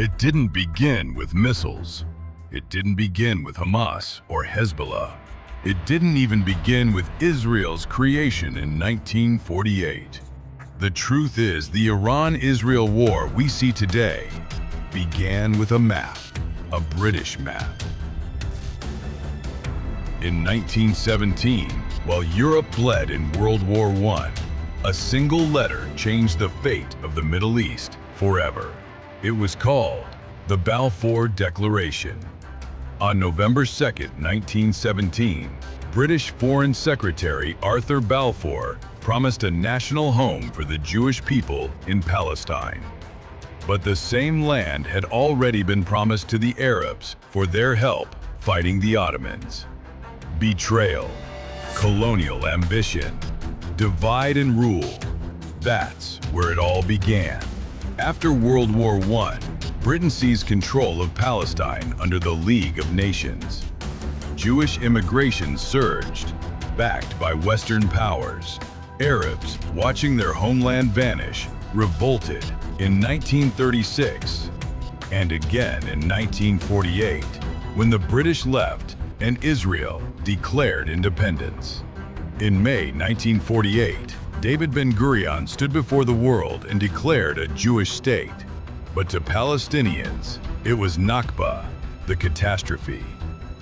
It didn't begin with missiles. It didn't begin with Hamas or Hezbollah. It didn't even begin with Israel's creation in 1948. The truth is, the Iran-Israel war we see today began with a map, a British map. In 1917, while Europe bled in World War I, a single letter changed the fate of the Middle East forever. It was called the Balfour Declaration. On November 2, 1917, British Foreign Secretary Arthur Balfour promised a national home for the Jewish people in Palestine. But the same land had already been promised to the Arabs for their help fighting the Ottomans. Betrayal, colonial ambition, divide and rule. That's where it all began. After World War I, Britain seized control of Palestine under the League of Nations. Jewish immigration surged, backed by Western powers. Arabs, watching their homeland vanish, revolted in 1936 and again in 1948 when the British left and Israel declared independence. In May 1948, David Ben-Gurion stood before the world and declared a Jewish state. But to Palestinians, it was Nakba, the catastrophe.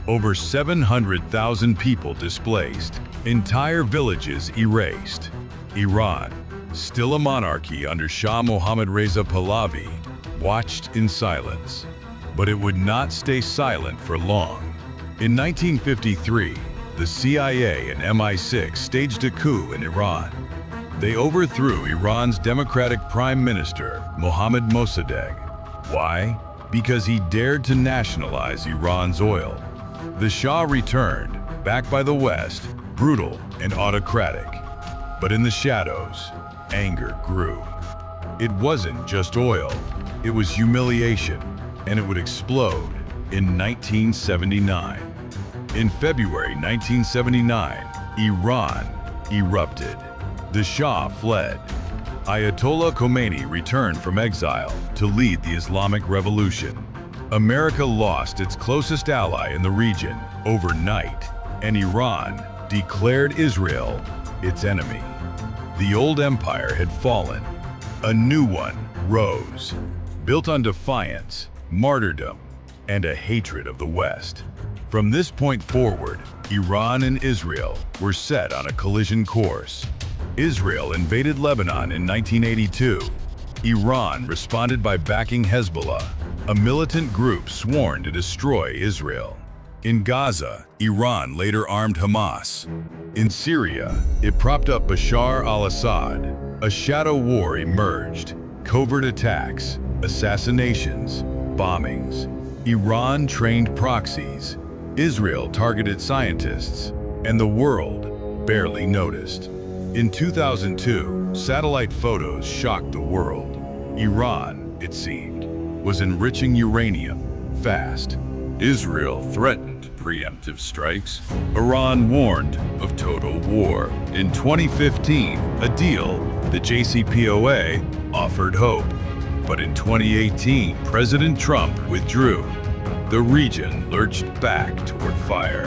Over 700,000 people displaced, entire villages erased. Iran, still a monarchy under Shah Mohammad Reza Pahlavi, watched in silence. But it would not stay silent for long. In 1953, the CIA and MI6 staged a coup in Iran. They overthrew Iran's Democratic Prime Minister, Mohammad Mossadegh. Why? Because he dared to nationalize Iran's oil. The Shah returned, backed by the West, brutal and autocratic. But in the shadows, anger grew. It wasn't just oil, it was humiliation, and it would explode in 1979. In February 1979, Iran erupted. The Shah fled. Ayatollah Khomeini returned from exile to lead the Islamic Revolution. America lost its closest ally in the region overnight, and Iran declared Israel its enemy. The old empire had fallen. A new one rose, built on defiance, martyrdom, and a hatred of the West. From this point forward, Iran and Israel were set on a collision course. Israel invaded Lebanon in 1982. Iran responded by backing Hezbollah, a militant group sworn to destroy Israel. In Gaza, Iran later armed Hamas. In Syria, it propped up Bashar al-Assad. A shadow war emerged. Covert attacks, assassinations, bombings. Iran trained proxies. Israel targeted scientists, and the world barely noticed. In 2002, satellite photos shocked the world. Iran, it seemed, was enriching uranium fast. Israel threatened preemptive strikes. Iran warned of total war. In 2015, a deal, the JCPOA, offered hope. But in 2018, President Trump withdrew. The region lurched back toward fire.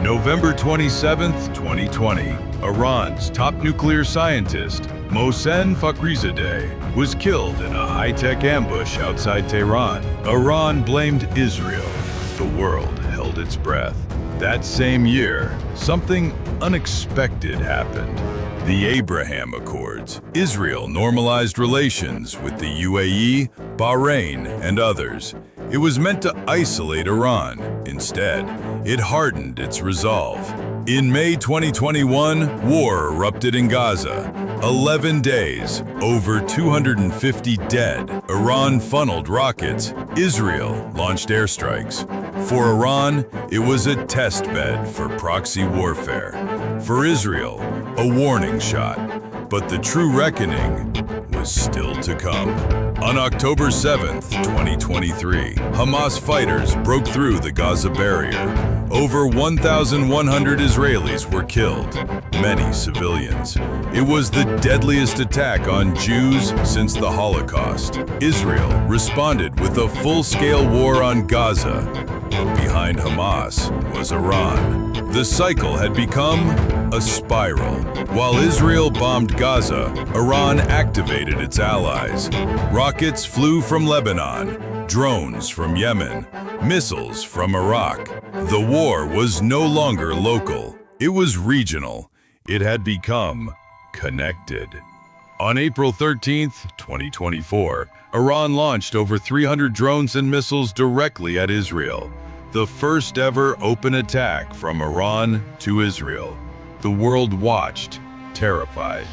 November 27, 2020, Iran's top nuclear scientist, Mohsen Fakhrizadeh, was killed in a high-tech ambush outside Tehran. Iran blamed Israel. The world held its breath. That same year, something unexpected happened. The Abraham Accords. Israel normalized relations with the UAE, Bahrain, and others. It was meant to isolate Iran. Instead, it hardened its resolve. In May 2021, war erupted in Gaza. 11 days, over 250 dead. Iran funneled rockets. Israel launched airstrikes. For Iran, it was a test bed for proxy warfare. For Israel, a warning shot. But the true reckoning was was still to come. On October 7th, 2023, Hamas fighters broke through the Gaza barrier. Over 1,100 Israelis were killed, many civilians. It was the deadliest attack on Jews since the Holocaust. Israel responded with a full-scale war on Gaza, but behind Hamas was Iran. The cycle had become a spiral. While Israel bombed Gaza, Iran activated its allies. Rockets flew from Lebanon, drones from Yemen, missiles from Iraq. The war was no longer local. It was regional. It had become connected. On April 13th, 2024, Iran launched over 300 drones and missiles directly at Israel. The first ever open attack from Iran to Israel. The world watched, terrified.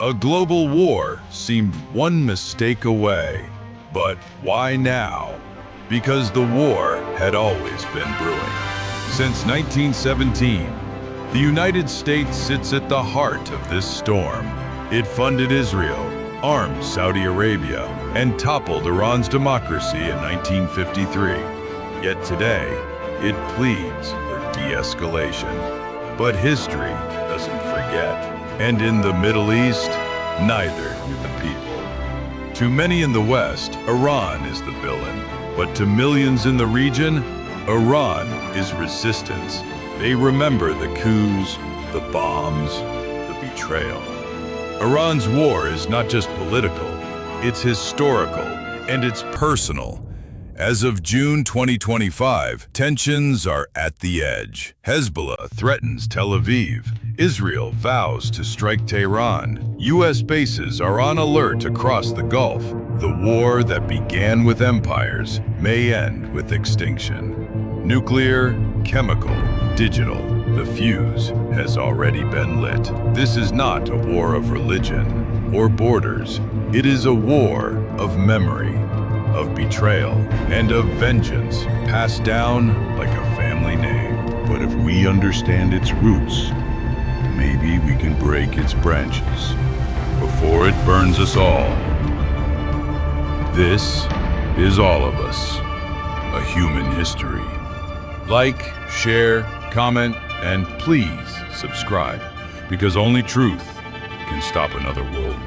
A global war seemed one mistake away. But why now? Because the war had always been brewing. Since 1917, the United States sits at the heart of this storm. It funded Israel, armed Saudi Arabia, and toppled Iran's democracy in 1953. Yet today, it pleads for de-escalation. But history doesn't forget. And in the Middle East, neither do the people. To many in the West, Iran is the villain. But to millions in the region, Iran is resistance. They remember the coups, the bombs, the betrayal. Iran's war is not just political, it's historical, and it's personal. As of June 2025, tensions are at the edge. Hezbollah threatens Tel Aviv. Israel vows to strike Tehran. U.S. bases are on alert across the Gulf. The war that began with empires may end with extinction. Nuclear, chemical, digital, the fuse has already been lit. This is not a war of religion or borders. It is a war of memory, of betrayal, and of vengeance passed down like a family name. But if we understand its roots, maybe we can break its branches before it burns us all. This is all of us, a human history. Like, share, comment, and please subscribe, because only truth can stop another world war.